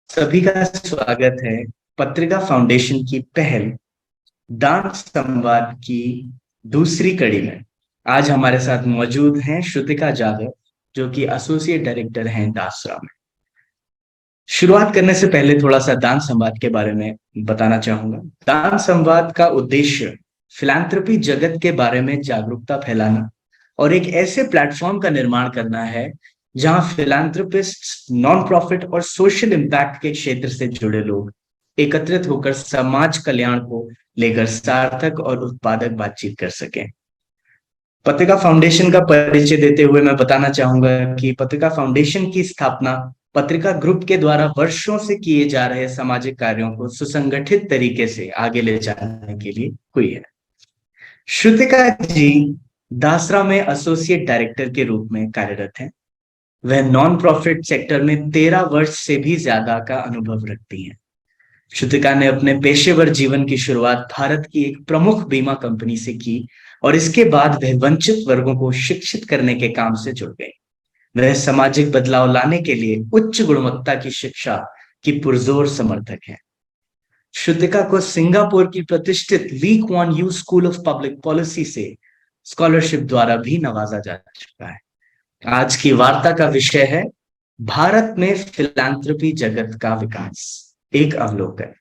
सभी का स्वागत है पत्रिका फाउंडेशन की पहल दान संवाद की दूसरी कड़ी में। आज हमारे साथ मौजूद हैं श्रुतिका जाधव, जो कि एसोसिएट डायरेक्टर हैं दासरा में। शुरुआत करने से पहले थोड़ा सा दान संवाद के बारे में बताना चाहूंगा। दान संवाद का उद्देश्य फिलैंथ्रोपी जगत के बारे में जागरूकता फैलाना और एक ऐसे प्लेटफॉर्म का निर्माण करना है जहां फिलैंथ्रोपिस्ट, नॉन प्रॉफिट और सोशल इम्पैक्ट के क्षेत्र से जुड़े लोग एकत्रित होकर समाज कल्याण को लेकर सार्थक और उत्पादक बातचीत कर सकें। पत्रिका फाउंडेशन का परिचय देते हुए मैं बताना चाहूंगा कि पत्रिका फाउंडेशन की स्थापना पत्रिका ग्रुप के द्वारा वर्षों से किए जा रहे सामाजिक कार्यों को सुसंगठित तरीके से आगे ले जाने के लिए हुई है। श्रुतिका जी दासरा में एसोसिएट डायरेक्टर के रूप में कार्यरत हैं। वह नॉन प्रॉफिट सेक्टर में 13 वर्ष से भी ज्यादा का अनुभव रखती हैं। श्रुतिका ने अपने पेशेवर जीवन की शुरुआत भारत की एक प्रमुख बीमा कंपनी से की और इसके बाद वह वंचित वर्गों को शिक्षित करने के काम से जुड़ गई। वह सामाजिक बदलाव लाने के लिए उच्च गुणवत्ता की शिक्षा की पुरजोर समर्थक है। श्रुतिका को सिंगापुर की प्रतिष्ठित Lee Kuan Yew school of public policy से स्कॉलरशिप द्वारा भी नवाजा जा चुका है। आज की वार्ता का विषय है भारत में फिलैंथ्रोपी जगत का विकास, एक अवलोकन।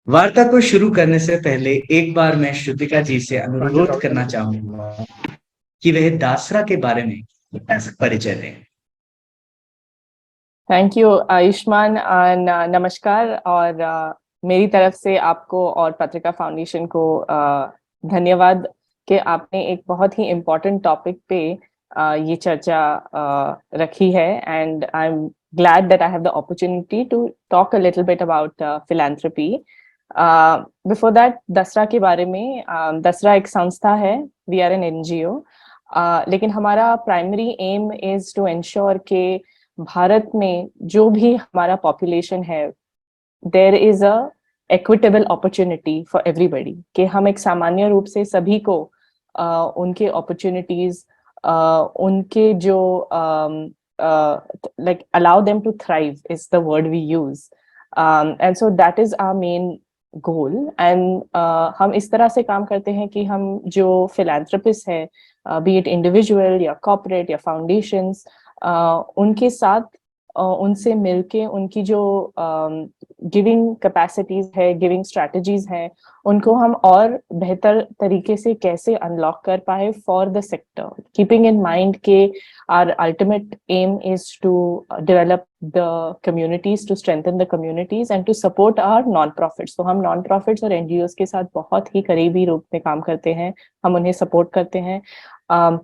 वार्ता को शुरू करने से पहले एक बार मैं श्रुतिका जी से अनुरोध करना चाहूंगा कि वह दासरा के बारे में परिचय दें। Thank you Ayushman. नमस्कार और मेरी तरफ से आपको और पत्रिका फाउंडेशन को धन्यवाद कि आपने एक बहुत ही इम्पोर्टेंट टॉपिक पे ये चर्चा रखी है। And I am glad that I have the opportunity to talk a little bit about philanthropy. Before that, दसरा के बारे में, दसरा एक संस्था है, we are an NGO, लेकिन हमारा primary aim is to ensure के भारत में जो भी हमारा पॉपुलेशन है, there is a equitable opportunity for everybody, कि हम एक सामान्य रूप से सभी को उनके अपॉर्चुनिटीज, उनके जो like allow them to thrive is the word we use, and so that is our main goal. And हम इस तरह से काम करते हैं कि हम जो philanthropists है, be it individual या corporate या foundations, उनके साथ उनसे मिलके उनकी जो गिविंग कैपेसिटीज है, गिविंग स्ट्रैटेजीज हैं, उनको हम और बेहतर तरीके से कैसे अनलॉक कर पाए for the sector, keeping in mind के our ultimate aim is to develop the communities, to strengthen the communities and to support our non-profits. तो हम non-profits और NGOs के साथ बहुत ही करीबी रूप में काम करते हैं, हम उन्हें सपोर्ट करते हैं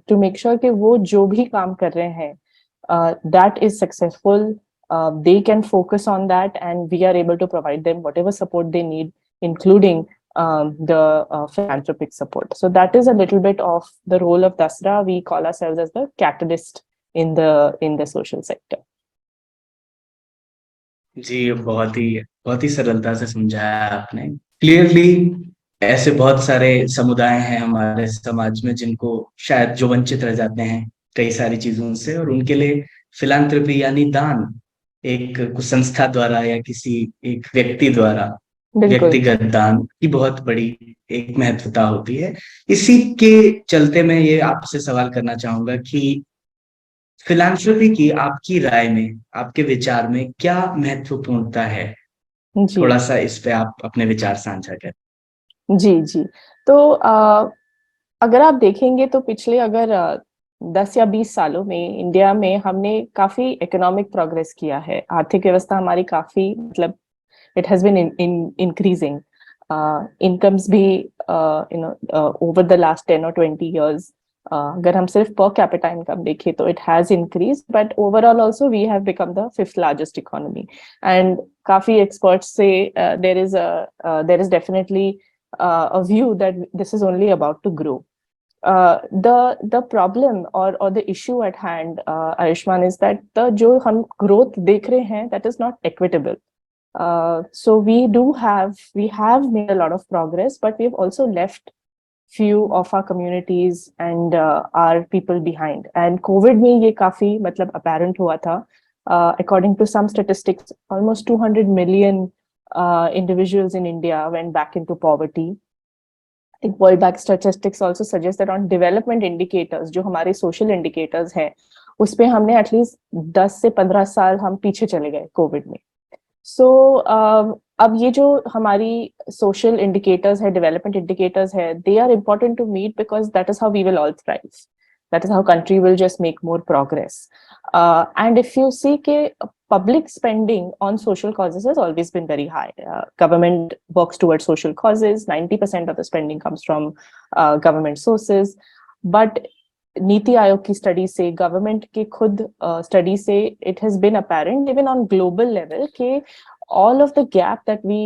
to make sure कि वो जो भी काम कर रहे हैं that is successful, they can focus on that and we are able to provide them whatever support they need, including the philanthropic support. So that is a little bit of the role of Dasra. We call ourselves as the catalyst in the social sector. जी, बहुत ही सरलता से समझाया आपने। Clearly ऐसे बहुत सारे समुदाय हैं हमारे समाज में जिनको शायद जो वंचित रह जाते हैं कई सारी चीजों से, और उनके लिए फिलैंथ्रोपी यानी दान एक संस्था द्वारा या किसी एक व्यक्ति द्वारा व्यक्तिगत दान की बहुत बड़ी एक महत्वता होती है। इसी के चलते मैं ये आपसे सवाल करना चाहूंगा कि फिलैंथ्रोपी की आपकी राय में, आपके विचार में क्या महत्वपूर्णता है? थोड़ा सा इस पे आप अपने विचार साझा करें। जी। तो अगर आप देखेंगे तो पिछले अगर 10 या 20 सालों में इंडिया में हमने काफी इकोनॉमिक प्रोग्रेस किया है। आर्थिक व्यवस्था हमारी काफी, मतलब it has been increasing. Incomes भी over the last 10 or 20 years, अगर हम सिर्फ per capita income देखें तो it has increased, but overall also we have become the 5th largest economy. And काफी experts say there is definitely a view that this is only about to grow. The problem or the issue at hand, Ayushman, is that the जो हम growth देख रहे हैं, that is not equitable. So we have made a lot of progress, but we've also left few of our communities and our people behind. And COVID में ये काफी मतलब apparent हुआ था According to some statistics, almost 200 million individuals in India went back into poverty. एक world bank statistics also suggest that on development indicators, जो हमारे social indicators हैं, उस पे हमने एटलीस्ट 10 से 15 साल हम पीछे चले गए कोविड में. सो अब ये जो हमारी सोशल इंडिकेटर्स है, डेवलपमेंट इंडिकेटर्स है, they are important to meet because that is how we will all thrive. That is how country will just make more progress. And if you see public spending on social causes has always been very high. Government works towards social causes. 90% of the spending comes from government sources. But Niti Aayog ki study से, government के खुद study से, it has been apparent even on global level कि all of the gap that we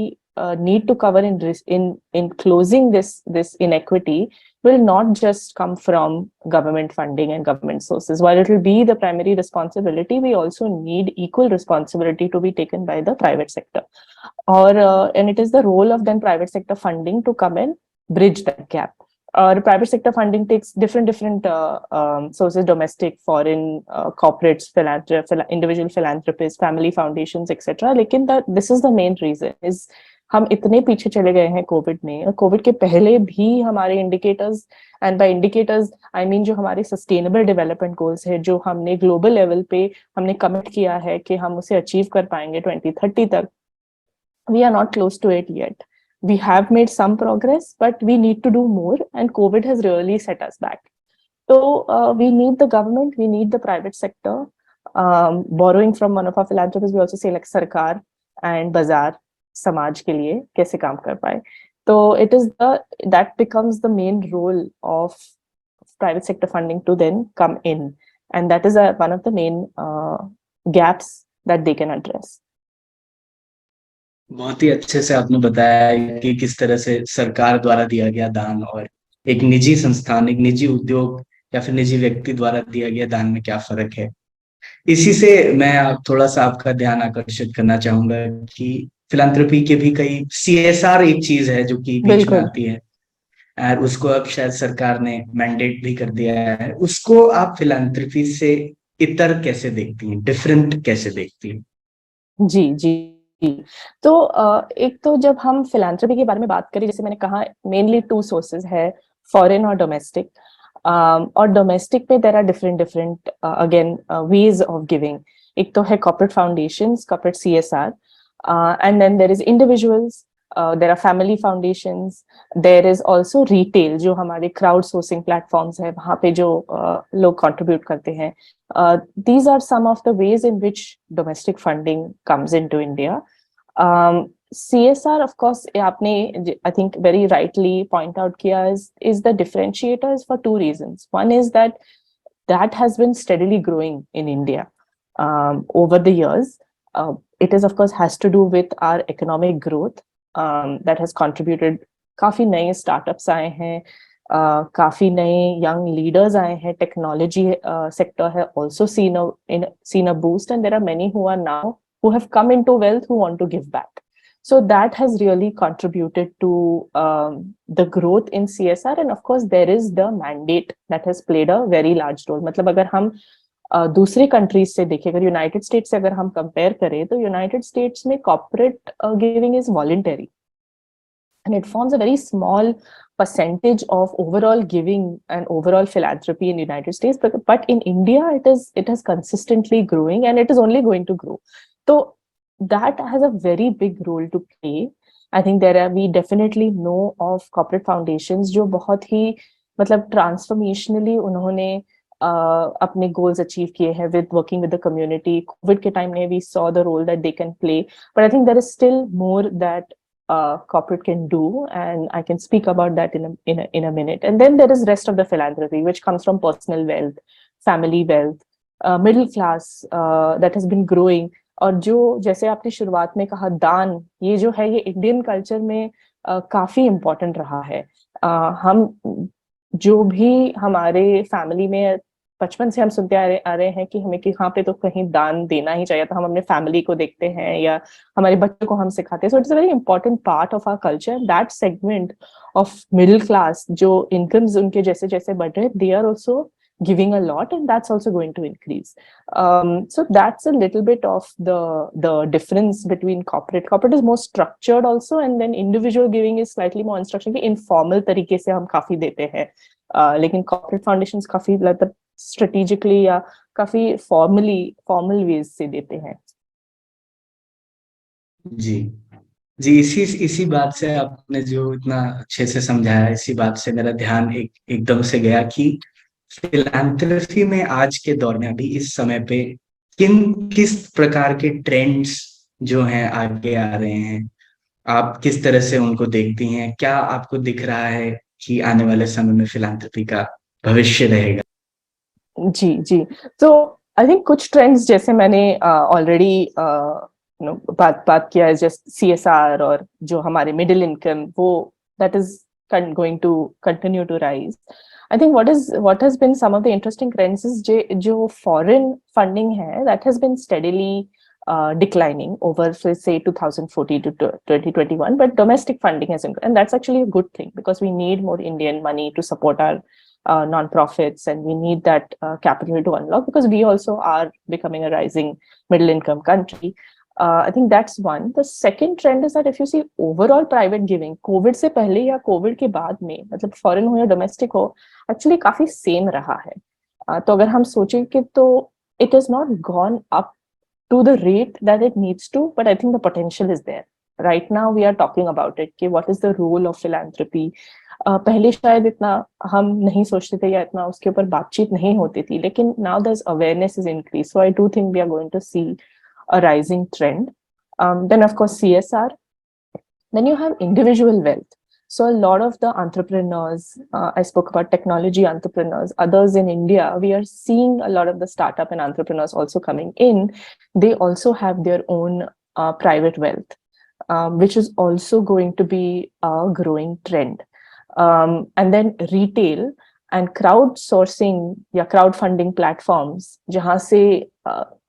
need to cover in closing this inequity will not just come from government funding and government sources. While it will be the primary responsibility, we also need equal responsibility to be taken by the private sector. And it is the role of then private sector funding to come and bridge that gap. Private sector funding takes different sources: domestic, foreign, corporates, individual philanthropists, family foundations, etc. लेकिन this is the main reason is हम इतने पीछे चले गए हैं Covid में. Covid के पहले भी हमारे indicators, and by indicators I mean जो हमारे सस्टेनेबल डेवलपमेंट गोल्स है, जो हमने ग्लोबल लेवल पे हमने कमिट किया है कि हम उसे अचीव कर पाएंगे 2030 तक, we are not close to it yet. We have made some progress, but we need to do more, and COVID has really set us back. So we need the government, we need the private sector. Borrowing from one of our philanthropists, we also say like Sarkar and Bazaar, समाज के लिए कैसे काम कर पाए. तो it is that becomes the main role of private sector funding to then come in, and that is one of the main gaps that they can address. बहुत ही अच्छे से आपने बताया कि किस तरह से सरकार द्वारा दिया गया दान और एक निजी संस्थान, एक निजी उद्योग या फिर निजी व्यक्ति द्वारा दिया गया दान में क्या फर्क है. इसी से मैं थोड़ा सा आपका ध्यान आकर्षित करना चाहूंगा कि फिलांथ्रोपी के भी कई सीएसआर एक चीज है जो कि बीच में आती है, और उसको अब शायद सरकार ने मैंडेट भी कर दिया है. उसको आप फिलांथ्रोपी से इतर कैसे देखती हैं, डिफरेंट कैसे देखती हैं? जी जी जी. तो एक तो जब हम फिलांथ्रोपी के बारे में बात करें, जैसे मैंने कहा मेनली 2 सोर्सेज है, फॉरेन और डोमेस्टिक. और डोमेस्टिक पे there are different again ways of giving. एक तो है corporate foundations, corporate CSR, and then there is individuals, there are family foundations, there is also retail, जो हमारे क्राउड सोर्सिंग प्लेटफॉर्म्स है, वहां पे जो लोग कंट्रीब्यूट करते हैं. These are some of the ways in which domestic funding comes into India. CSR, of course, आपने I think very rightly point out किया, is the differentiators for 2 reasons. One is that has been steadily growing in India over the years. It is, of course, has to do with our economic growth that has contributed. काफी नए startups आए हैं, काफी नए young leaders आए हैं, technology sector has also seen a boost, and there are many who are now who have come into wealth who want to give back. So that has really contributed to the growth in CSR, and of course there is the mandate that has played a very large role. मतलब अगर हम दूसरी countries से देखें, अगर United states से अगर हम कंपेयर करें, तो यूनाइटेड स्टेट्स में corporate giving is voluntary and it forms a very small percentage of overall giving and overall philanthropy in United States, but in India it is consistently growing, and it is only going to grow. So that has a very big role to play. I think we definitely know of corporate foundations जो बहुत ही मतलब transformationally उन्होंने अपने goals achieve किए हैं with working with the community. COVID के time में we saw the role that they can play, but I think there is still more that corporate can do, and I can speak about that in a minute. And then there is rest of the philanthropy, which comes from personal wealth, family wealth, middle class that has been growing. और जो जैसे आपने शुरुआत में कहा दान, ये जो है ये इंडियन कल्चर में काफी इम्पोर्टेंट रहा है. हम जो भी हमारे फैमिली में बचपन से हम सुनते आ रहे हैं कि हमें यहाँ पे तो कहीं दान देना ही चाहिए, तो हम अपने फैमिली को देखते हैं या हमारे बच्चों को हम सिखाते हैं. So it's a very important part of our culture. That segment of middle class जो इनकम्स उनके जैसे जैसे बढ़ रहे, they are also giving a lot, and that's also going to increase. So that's a little bit of the difference between corporate. Corporate is more structured also, and then individual giving is slightly more instruction कि informal तरीके से हम काफी देते हैं, लेकिन corporate foundations काफी मतलब strategically या काफी formal ways से देते हैं. जी जी, इसी बात से आपने जो इतना अच्छे से समझाया, इसी बात से मेरा ध्यान एकदम से गया कि फिलैंथ्रोपी में आज के दौर में अभी इस समय पे किस प्रकार के ट्रेंड्स जो हैं आगे आ रहे हैं, आप किस तरह से उनको देखती हैं? क्या आपको दिख रहा है कि आने वाले समय में फिलैंथ्रोपी का भविष्य रहेगा? जी जी. तो आई थिंक कुछ ट्रेंड्स जैसे मैंने ऑलरेडी बात बात किया है, जस्ट CSR और जो हमारे मिडिल इनकम, वो that is going to continue to rise. I think what has been some of the interesting trends is जो foreign funding है, that has been steadily declining over say 2014 to 2021, but domestic funding has increased, and that's actually a good thing because we need more Indian money to support our non-profits, and we need that capital to unlock because we also are becoming a rising middle income country. I think that's one. The second trend is that if you see overall private giving, COVID से पहले या COVID के बाद में, मतलब foreign हो या domestic हो, actually काफी same रहा है. तो अगर हम सोचें कि तो it has not gone up to the rate that it needs to, but I think the potential is there. Right now we are talking about it कि what is the role of philanthropy. पहले शायद इतना हम नहीं सोचते थे या इतना उसके ऊपर बातचीत नहीं होती थी, लेकिन now there's awareness is increased. So I do think we are going to see a rising trend. Then of course CSR. Then you have individual wealth. So a lot of the entrepreneurs, I spoke about technology entrepreneurs, others in India, we are seeing a lot of the startup and entrepreneurs also coming in. They also have their own private wealth, which is also going to be a growing trend. And then retail and crowdsourcing या crowdfunding platforms, जहाँ से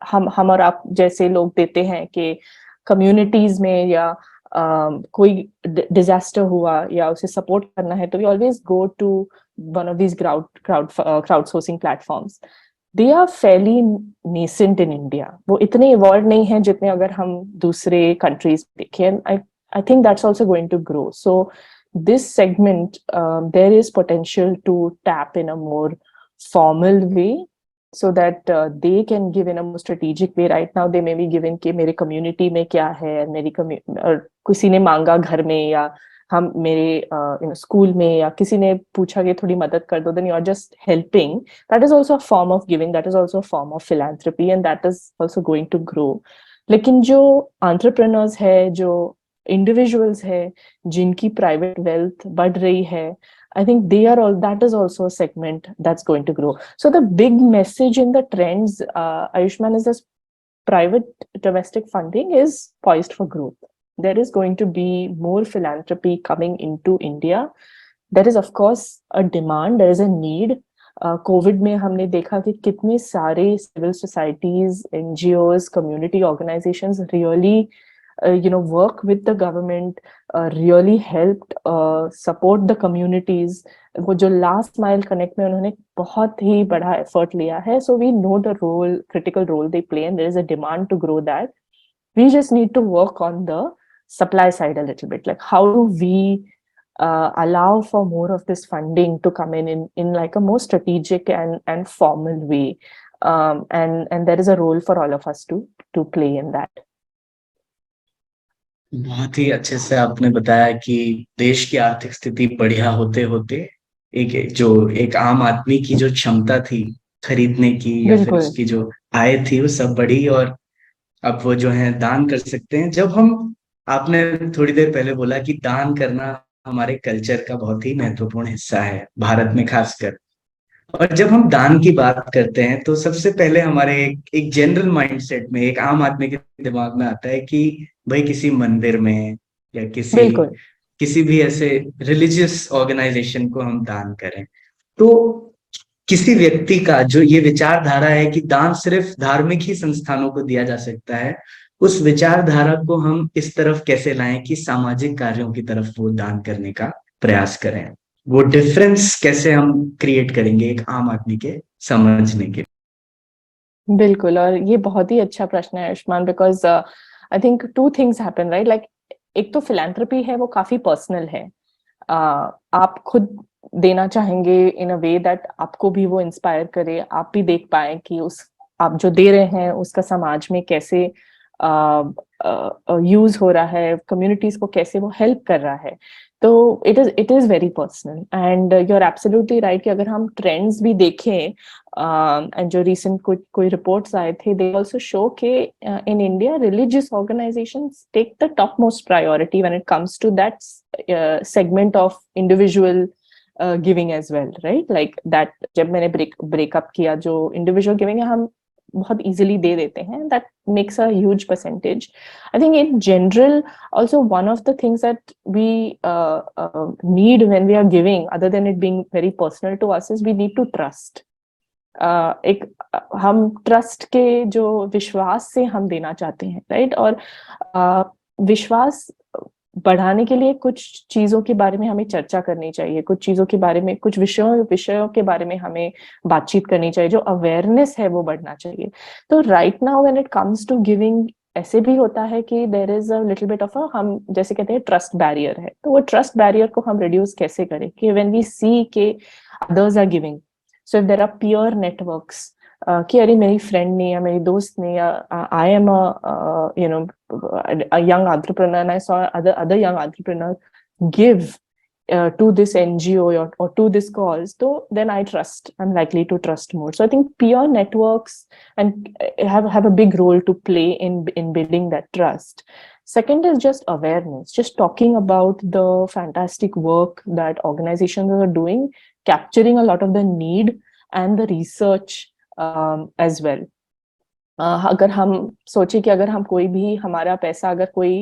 हम और आप जैसे लोग देते हैं कि communities में या कोई disaster हुआ या उसे support करना है, तो we always go to one of these crowdsourcing platforms. They are fairly nascent in India. वो इतने evolved नहीं हैं जितने अगर हम दूसरे countries देखें. I think that's also going to grow. So this segment, there is potential to tap in a more formal way so that they can give in a more strategic way. Right now they may be giving कि मेरे community में क्या है, मेरी किसी ने मांगा घर में या हम मेरे स्कूल में या किसी ने पूछा कि थोड़ी मदद कर दो, then you are just helping. That is also a form of giving, that is also a form of philanthropy, and that is also going to grow. लेकिन जो entrepreneurs है, जो individuals है जिनकी private wealth बढ़ रही है, I think they are all, that is also a segment that's going to grow. So the big message in the trends, Ayushman, is this private domestic funding is poised for growth. There is going to be more philanthropy coming into India. There is of course a demand, there is a need. COVID में हमने देखा कि कितने सारे civil societies, NGOs, community organizations really work with the government, really helped support the communities. वो जो last mile connect में उन्होंने बहुत ही बड़ा effort लिया है. So we know the role, critical role they play, and there is a demand to grow that. We just need to work on the supply side a little bit. Like how do we allow for more of this funding to come in like a more strategic and formal way. And there is a role for all of us to play in that. बहुत ही अच्छे से आपने बताया कि देश की आर्थिक स्थिति बढ़िया होते होते एक आम आदमी की जो क्षमता थी खरीदने की या फिर उसकी जो आय थी वो सब बढ़ी, और अब वो जो है दान कर सकते हैं। जब हम, आपने थोड़ी देर पहले बोला कि दान करना हमारे कल्चर का बहुत ही महत्वपूर्ण हिस्सा है भारत में खासकर, और जब हम दान की बात करते हैं तो सबसे पहले हमारे एक जनरल माइंडसेट में, एक आम आदमी के दिमाग में आता है कि भाई किसी मंदिर में या किसी भी ऐसे रिलीजियस ऑर्गेनाइजेशन को हम दान करें। तो किसी व्यक्ति का जो ये विचारधारा है कि दान सिर्फ धार्मिक ही संस्थानों को दिया जा सकता है, उस विचारधारा को हम इस तरफ कैसे लाएं कि सामाजिक कार्यों की तरफ वो दान करने का प्रयास करें? वो डिफरेंस कैसे हम क्रिएट करेंगे एक आम आदमी के समझने के। बिल्कुल, और ये बहुत ही अच्छा प्रश्न है Ayushman, because I think two things happen, right? Like एक तो फिलैंथ्रोपी है वो काफी पर्सनल है। आप खुद देना चाहेंगे इन अ वे दैट आपको भी वो इंस्पायर करे, आप भी देख पाए कि उस आप जो दे रहे हैं उसका समाज में कैसे यूज हो रहा है, कम्युनिटीज को कैसे वो हेल्प कर रहा है। तो it is very personal, and you are absolutely right कि अगर हम ट्रेंड्स भी देखें, एंड जो रिसेंट कोई रिपोर्ट्स आए थे, दे आल्सो शो के in India religious organisations take the top most priority when it comes to that segment of individual giving as well, right? Like that जब मैंने ब्रेकअप किया, जो इंडिविजुअल गिविंग है हम बहुत इजीली दे देते हैं, that makes a huge percentage. I think in general, also one of the things that we need when we are giving, other than it being very personal to us, is we need to trust. एक हम trust के जो विश्वास से हम देना चाहते हैं, राइट? और विश्वास बढ़ाने के लिए कुछ चीजों के बारे में हमें चर्चा करनी चाहिए, कुछ चीजों के बारे में, कुछ विषयों के बारे में हमें बातचीत करनी चाहिए, जो अवेयरनेस है वो बढ़ना चाहिए। तो right now when it comes to giving, ऐसे भी होता है कि there is a little bit of a, हम जैसे कहते हैं ट्रस्ट बैरियर है, तो वो ट्रस्ट बैरियर को हम रिड्यूस कैसे करें कि व्हेन वी सी के others are giving, so if there are peer networks, कि अरे मेरी फ्रेंड ने या मेरी दोस्त ने, या I am you know a young entrepreneur and I saw other young entrepreneurs give to this NGO, or to this cause, so then I'm likely to trust more. So I think peer networks and have a big role to play in building that trust. Second is just awareness, just talking about the fantastic work that organizations are doing, capturing a lot of the need and the research as well. अगर हम सोचे कि अगर हम कोई भी हमारा पैसा अगर कोई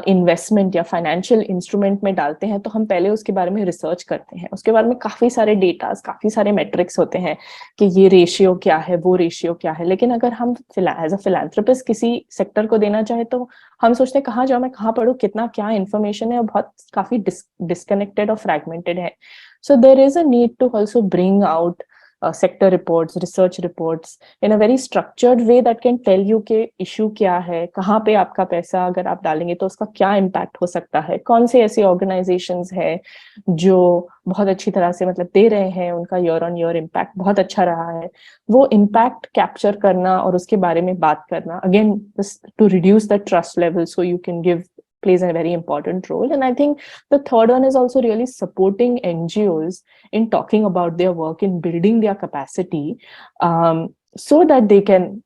इन्वेस्टमेंट या फाइनेंशियल इंस्ट्रूमेंट में डालते हैं, तो हम पहले उसके बारे में रिसर्च करते हैं, उसके बारे में काफी सारे डेटास, काफी सारे मेट्रिक्स होते हैं कि ये रेशियो क्या है, वो रेशियो क्या है। लेकिन अगर हम एज अ फिलैंथ्रोपिस्ट किसी सेक्टर को देना चाहे, तो हम सोचते हैं कहाँ जाऊँ, मैं कहाँ पढ़ूँ, कितना क्या इन्फॉर्मेशन है, और बहुत काफी डिस्कनेक्टेड और फ्रैगमेंटेड है। So there is a need to also bring out sector reports, research reports in a very structured way that can tell you कि issue क्या है, कहाँ पे आपका पैसा अगर आप डालेंगे तो उसका क्या impact हो सकता है, कौन से ऐसे organizations है जो बहुत अच्छी तरह से मतलब दे रहे हैं, उनका year on year impact बहुत अच्छा रहा है। वो impact capture करना और उसके बारे में बात करना, again to reduce the trust level so you can give, plays a very important role. And I think the third one is also really supporting NGOs in talking about their work, in building their capacity, so that they can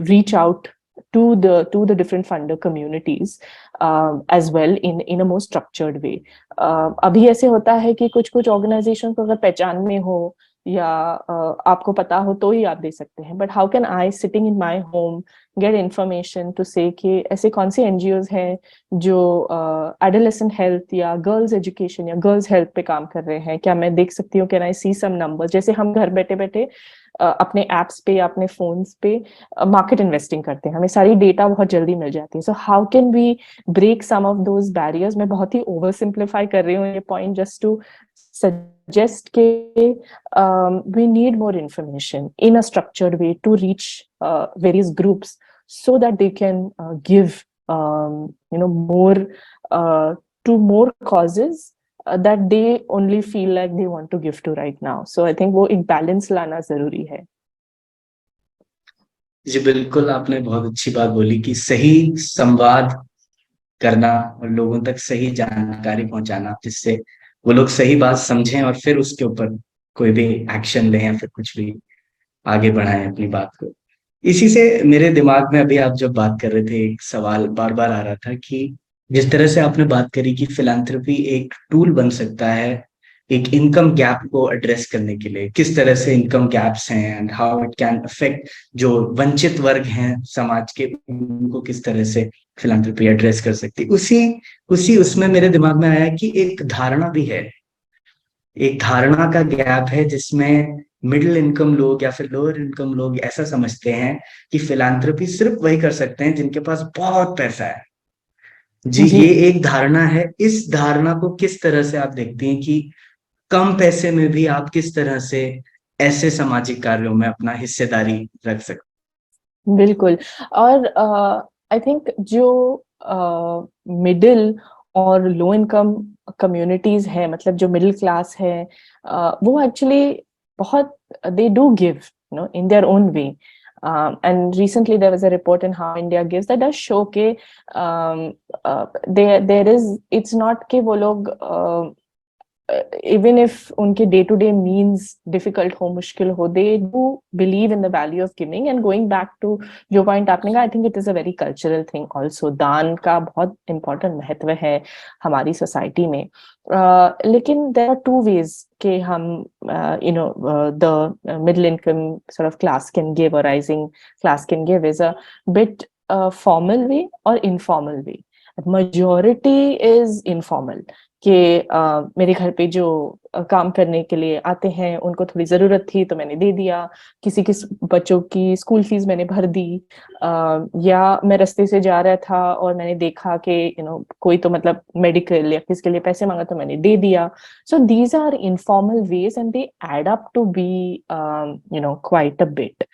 reach out to the different funder communities as well in a more structured way. अभी ऐसे होता है कि कुछ कुछ organisation को अगर पहचान में हो या आपको पता हो तो ही आप दे सकते हैं, but how can I sitting in my home get information to say कि ऐसे कौन से एनजीओज हैं जो एडोलेसेंट हेल्थ या गर्ल्स एजुकेशन या गर्ल्स हेल्थ पे काम कर रहे हैं, क्या मैं देख सकती हूँ, can I C some number? जैसे हम घर बैठे बैठे अपने एप्स पे या अपने फोन्स पे मार्केट इन्वेस्टिंग करते हैं, हमें सारी डेटा बहुत जल्दी मिल जाती है। So how can we break some of those barriers? मैं बहुत ही ओवर सिंप्लीफाई कर रही हूँ ये point, just to suggest we need more information in a structured way to reach various groups so that they can give more to more causes that they only feel like they want to give to right now. So I think वो एक balance लाना जरूरी है। जी बिल्कुल, आपने बहुत अच्छी बात बोली कि सही संवाद करना और लोगों तक सही जानकारी पहुंचाना, जिससे वो लोग सही बात समझें और फिर उसके ऊपर कोई भी एक्शन लें या फिर कुछ भी आगे बढ़ाएं अपनी बात को। इसी से मेरे दिमाग में अभी आप जब बात कर रहे थे, एक सवाल बार बार आ रहा था कि जिस तरह से आपने बात करी कि फिलैंथ्रोपी एक टूल बन सकता है एक इनकम गैप को एड्रेस करने के लिए, किस तरह से इनकम गैप्स हैं and how it can affect जो वंचित वर्ग हैं समाज के, उनको किस तरह से फिलैंथ्रोपी एड्रेस कर सकती है। उसी उसी उसमें मेरे दिमाग में आया कि एक धारणा भी है, एक धारणा का गैप है जिसमें मिडिल इनकम लोग या फिर लोअर इनकम लोग ऐसा समझते हैं कि फिलैंथ्रोपी सिर्फ वही कर सकते हैं जिनके पास बहुत पैसा है। जी, जी, ये एक धारणा है। इस धारणा को किस तरह से आप देखते हैं कि कम पैसे में भी आप किस तरह से ऐसे सामाजिक कार्यों में अपना हिस्सेदारी रख सकते बिल्कुल। और आई थिंक जो मिडिल और लो इनकम कम्युनिटीज है, मतलब जो मिडिल क्लास है, वो एक्चुअली बहुत, they do give, in their own way. And recently there was a report in How India Gives that does show के there is, it's not कि वो लोग even if उनके day to day means difficult हो, मुश्किल हो, they do believe in the value of giving. And going back to जो point आपने कहा, I think it is a very cultural thing also. दान का बहुत important महत्व है हमारी society में. लेकिन there are two ways कि हम the middle income sort of class can give, or rising class can give, is a bit formal way or informal way. Majority is informal कि मेरे घर पे जो काम करने के लिए आते हैं, उनको थोड़ी जरूरत थी तो मैंने दे दिया, किसी के बच्चों की स्कूल फीस मैंने भर दी, या मैं रास्ते से जा रहा था और मैंने देखा कि कोई तो मतलब मेडिकल या किसके लिए पैसे मांगा तो मैंने दे दिया. So these are informal ways and they add up to be quite a bit.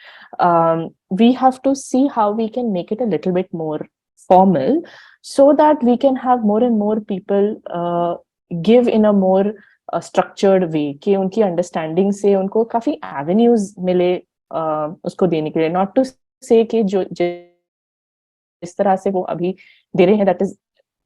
We have to see how we can make it a little bit more formal, so that we can have more and more people give in a more structured way, कि उनकी understanding से उनको काफी avenues मिले उसको देने के लिए. Not to say कि जो जिस तरह से वो अभी दे रहे हैं that is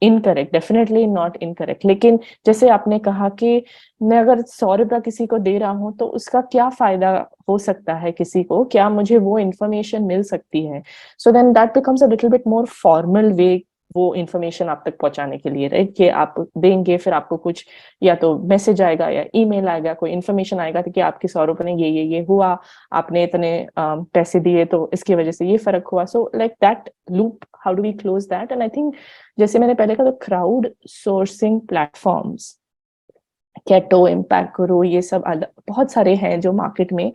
incorrect, definitely not incorrect. लेकिन जैसे आपने कहा कि मैं अगर 100 रुपया किसी को दे रहा हूँ तो उसका क्या फायदा हो सकता है किसी को, क्या मुझे वो information मिल सकती है. So then that becomes a little bit more formal way वो इन्फॉर्मेशन आप तक पहुंचाने के लिए, राइट, कि आप देंगे, फिर आपको कुछ या तो मैसेज आएगा या ईमेल आएगा, कोई इन्फॉर्मेशन आएगा कि आपके 100 रुपए ने ये हुआ, आपने इतने पैसे दिए तो इसकी वजह से ये फर्क हुआ. So like that loop, how do we close that. And I think जैसे मैंने पहले कहा, crowd sourcing platforms, Ketto, impact करो, ये सब बहुत सारे हैं जो मार्केट में,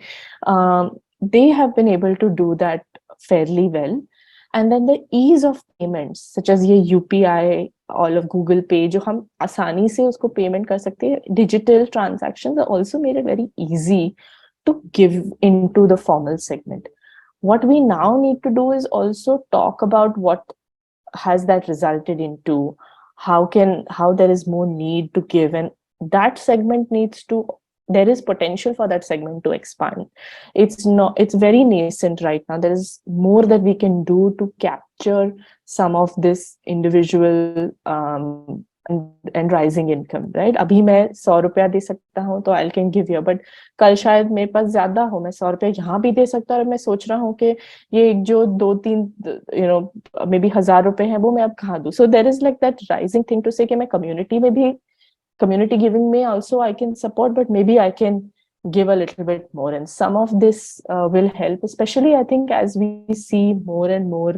they have been able to do that fairly well. And then the ease of payments, such as ये UPI, all of Google Pay, जो हम आसानी से उसको पेमेंट कर सकते हैं, digital transactions are also made it very easy to give into the formal segment. What we now need to do is also talk about what has that resulted into, how there is more need to give, and that segment needs to, there is potential for that segment to expand. It's very nascent right now. There is more that we can do to capture some of this individual and rising income, right? अभी मैं 100 रुपया दे सकता हूँ तो I can give you, but कल शायद मेरे पास ज्यादा हो, मैं 100 रुपया यहाँ भी दे सकता हूँ, और मैं सोच रहा हूँ कि ये जो 2-3 मे बी 1000 रुपए हैं वो मैं अब कहाँ दूँ. So there is like that rising thing to say कि मैं community में भी, community giving may also I can support, but maybe I can give a little bit more, and some of this will help, especially I think as we see more and more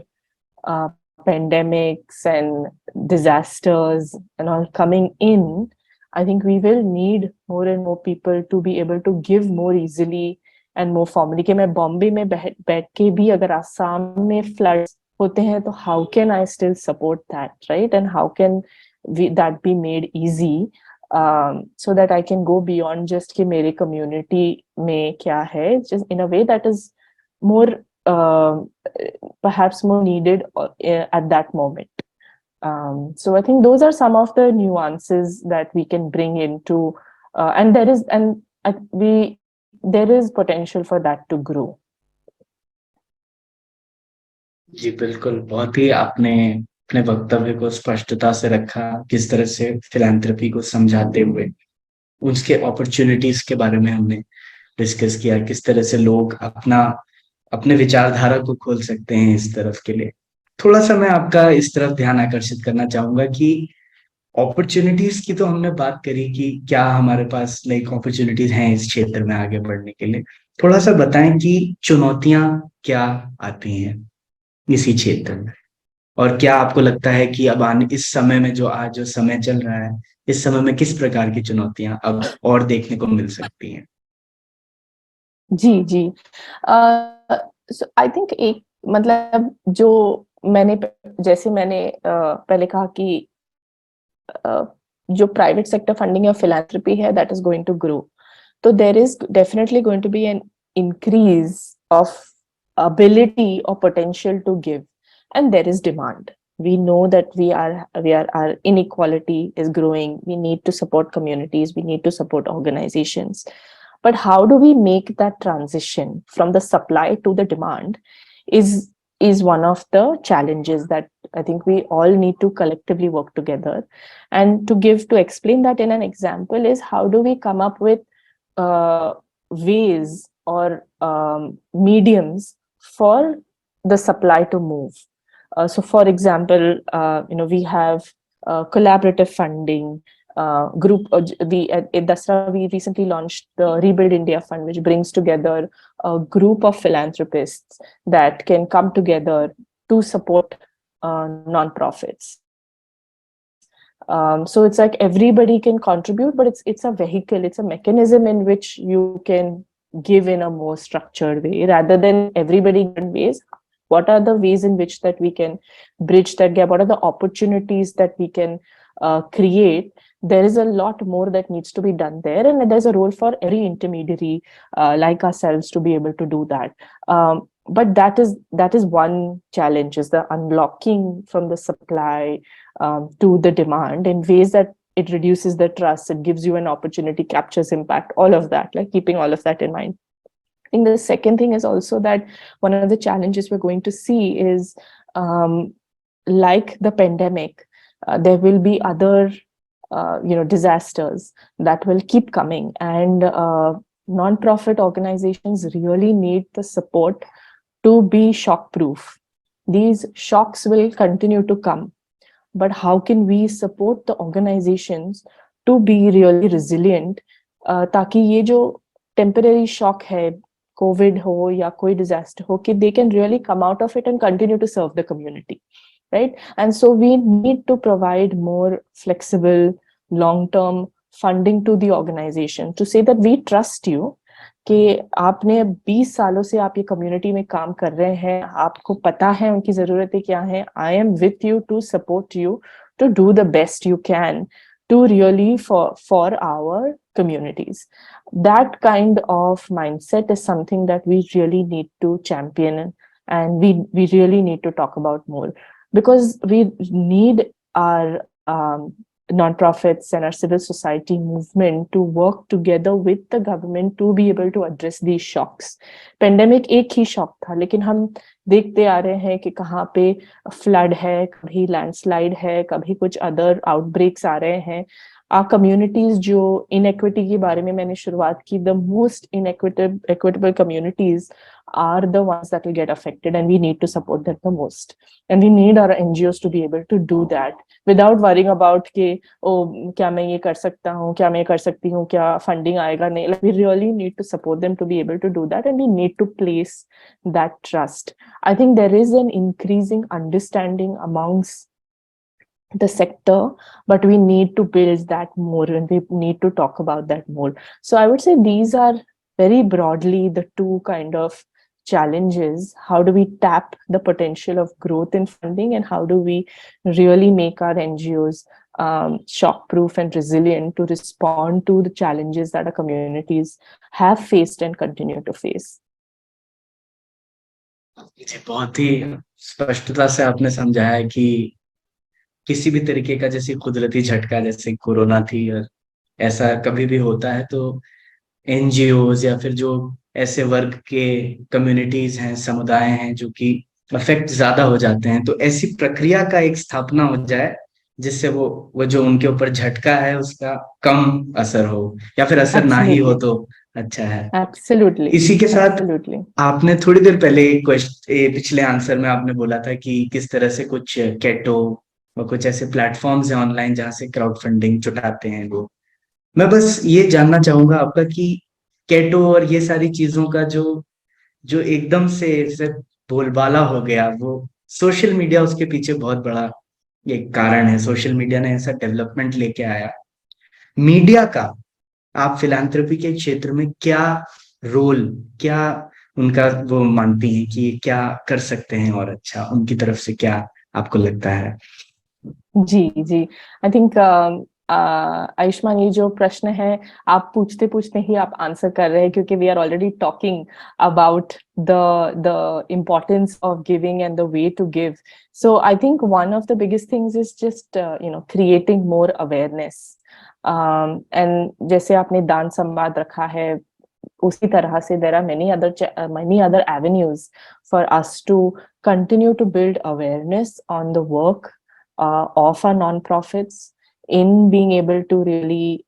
uh, pandemics and disasters and all coming in. I think we will need more and more people to be able to give more easily and more formally. कि मैं बॉम्बे में बैठ के भी अगर आसाम में floods होते हैं तो how can I still support that, right? And how can that be made easy, so that I can go beyond just कि मेरे community में क्या है, just in a way that is more perhaps more needed at that moment. So I think those are some of the nuances that we can bring into, and there is potential for that to grow. जी बिल्कुल, बहुत ही आपने अपने वक्तव्य को स्पष्टता से रखा, किस तरह से फिलैंथ्रोपी को समझाते हुए उसके अपॉर्चुनिटीज के बारे में हमने डिस्कस किया, किस तरह से लोग अपना अपने विचारधारा को खोल सकते हैं इस तरफ के लिए. थोड़ा सा मैं आपका इस तरफ ध्यान आकर्षित करना चाहूंगा कि अपॉर्चुनिटीज की तो हमने बात करी कि क्या हमारे पास नई अपॉर्चुनिटीज हैं इस क्षेत्र में आगे बढ़ने के लिए. थोड़ा सा बताएं कि चुनौतियां क्या आती हैं इसी क्षेत्र में, और क्या आपको लगता है कि अब आने इस समय में जो आज जो समय चल रहा है, इस समय में किस प्रकार की चुनौतियां अब और देखने को मिल सकती हैं. जी जी. सो आई थिंक एक, मतलब जो मैंने, जैसे मैंने पहले कहा कि जो प्राइवेट सेक्टर फंडिंग या फिलैंथ्रोपी है that is going to grow. So there is definitely going to be an increase of ability or potential to give, and there is demand. We know that our inequality is growing. We need to support communities. We need to support organizations. But how do we make that transition from the supply to the demand is is one of the challenges that I think we all need to collectively work together. And to explain that in an example is, how do we come up with ways or mediums for the supply to move. So, for example, we have collaborative funding. Group we at Dasra we recently launched the Rebuild India Fund, which brings together a group of philanthropists that can come together to support nonprofits. So it's like everybody can contribute, but it's a vehicle, it's a mechanism in which you can give in a more structured way rather than everybody in ways. What are the ways in which that we can bridge that gap? What are the opportunities that we can create? There is a lot more that needs to be done there, and there's a role for every intermediary like ourselves to be able to do that. But that is one challenge, is the unlocking from the supply to the demand in ways that it reduces the trust, it gives you an opportunity, captures impact, all of that, like keeping all of that in mind. I think the second thing is also that one of the challenges we're going to see is, like the pandemic, there will be other disasters that will keep coming, and non-profit organizations really need the support to be shock proof. These shocks will continue to come, but how can we support the organizations to be really resilient, ताकि ये जो temporary shock है, COVID हो या कोई disaster हो, कि they can really come out of it and continue to serve the community, right? And so we need to provide more flexible, long-term funding to the organization to say that we trust you, कि आपने 20 सालों से आप ये community में काम कर रहे हैं, आपको पता है उनकी जरूरतें क्या हैं. I am with you to support you to do the best you can to really for our communities. That kind of mindset is something that we really need to champion, and we really need to talk about more, because we need our nonprofits and our civil society movement to work together with the government to be able to address these shocks. Pandemic एक ही shock था, लेकिन हम देखते आ रहे हैं कि कहाँ पे फ्लड है, कभी लैंडस्लाइड है, कभी कुछ अदर आउटब्रेक्स आ रहे हैं. Our communities, जो inequity के बारे में मैंने शुरुआत की, the most equitable communities are the ones that will get affected, and we need to support them the most. And we need our NGOs to be able to do that without worrying about कि क्या मैं ये कर सकता हूँ, क्या मैं ये कर सकती हूँ, क्या funding आएगा नहीं. Like, we really need to support them to be able to do that, and we need to place that trust. I think there is an increasing understanding amongst the sector, but we need to build that more, and we need to talk about that more. So I would say these are very broadly the two kind of challenges. How do we tap the potential of growth in funding, and how do we really make our NGOs shock proof and resilient to respond to the challenges that our communities have faced and continue to face. जी, बहुत ही स्पष्टता से आपने समझाया कि किसी भी तरीके का जैसे कुदरती झटका जैसे कोरोना थी, और ऐसा कभी भी होता है तो एनजीओज या फिर जो ऐसे वर्ग के कम्युनिटीज हैं, समुदाय हैं जो कि अफेक्ट ज्यादा हो जाते हैं, तो ऐसी प्रक्रिया का एक स्थापना हो जाए जिससे वो जो उनके ऊपर झटका है उसका कम असर हो, या फिर असर ना ही हो Absolutely. तो अच्छा है. Absolutely. इसी के साथ Absolutely. आपने थोड़ी देर पहले एक पिछले आंसर में आपने बोला था कि किस तरह से कुछ कैटो और कुछ ऐसे प्लेटफॉर्म्स हैं ऑनलाइन जहां से क्राउड फंडिंग जुटाते हैं लोग. मैं बस ये जानना चाहूंगा आपका कि कैटो और ये सारी चीजों का जो जो एकदम से बोलबाला हो गया, वो सोशल मीडिया उसके पीछे बहुत बड़ा एक कारण है. सोशल मीडिया ने ऐसा डेवलपमेंट लेके आया. मीडिया का आप फिलैंथ्रोपी के क्षेत्र में क्या रोल, क्या उनका वो मानती हैं कि क्या कर सकते हैं और अच्छा, उनकी तरफ से क्या आपको लगता है? जी, जी. I think आयुष्मान, ये जो प्रश्न है आप पूछते पूछते ही आप आंसर कर रहे हैं, क्योंकि we are already talking about the importance of giving and the way to give. So I think one of the biggest things is just creating more awareness. And जैसे आपने दान संवाद रखा है, उसी तरह से there are many other avenues for us to continue to build awareness on the work of our non-profits, in being able to really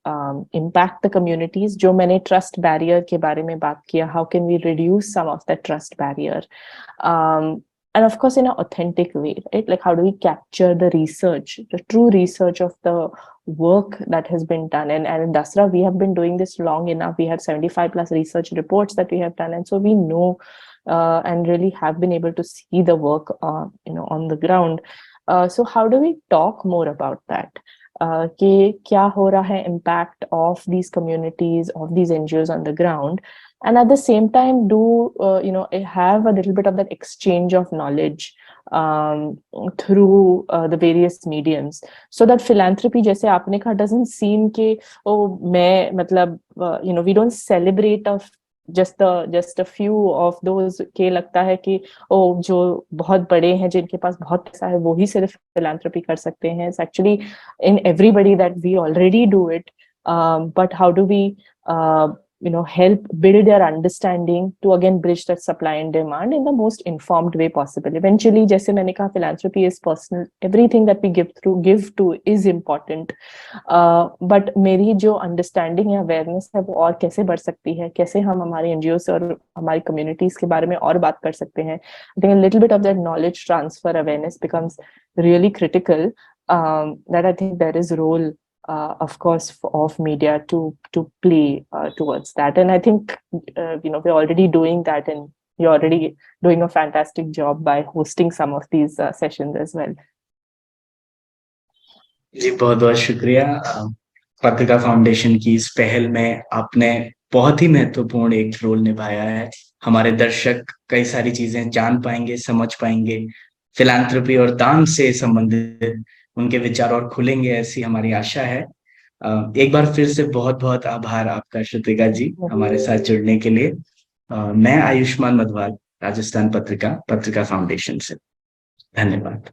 impact the communities. जो मैंने trust barrier के बारे में बात किया, how can we reduce some of that trust barrier, and of course in an authentic way, right? Like how do we capture the research, the true research of the work that has been done. And in Dasra, we have been doing this long enough. We have 75 plus research reports that we have done. And so we know and really have been able to see the work on the ground. So how do we talk more about that? कि क्या हो रहा है impact of these communities, of these NGOs on the ground, and at the same time do have a little bit of that exchange of knowledge through the various mediums, so that philanthropy, जैसे आपने कहा, doesn't seem कि मैं मतलब we don't celebrate of just a few of those के लगता है कि जो बहुत बड़े हैं, जिनके पास बहुत पैसा है, वो ही सिर्फ philanthropy कर सकते हैं. It's actually in everybody that we already do it, but how do we help build their understanding to again bridge that supply and demand in the most informed way possible. Eventually, जैसे मैंने कहा, philanthropy is personal. Everything that we give to is important. But मेरी जो understanding या awareness है, वो और कैसे बढ़ सकती है, कैसे हम हमारी NGO से और हमारी communities के बारे में और बात कर सकते हैं. I think a little bit of that knowledge transfer awareness becomes really critical. That I think there is a role, of course, of media to play towards that. And I think we're already doing that, and you're already doing a fantastic job by hosting some of these sessions as well. जी बहुत बहुत शुक्रिया। पत्रिका foundation की इस पहल में आपने बहुत ही महत्वपूर्ण एक रोल निभाया है। हमारे दर्शक कई सारी चीजें जान पाएंगे, समझ पाएंगे, फिलैंथ्रोपी और दान से संबंधित उनके विचार और खुलेंगे, ऐसी हमारी आशा है। एक बार फिर से बहुत बहुत आभार आपका श्रुतिका जी हमारे साथ जुड़ने के लिए। मैं आयुष्मान मधवाल, राजस्थान पत्रिका फाउंडेशन से। धन्यवाद।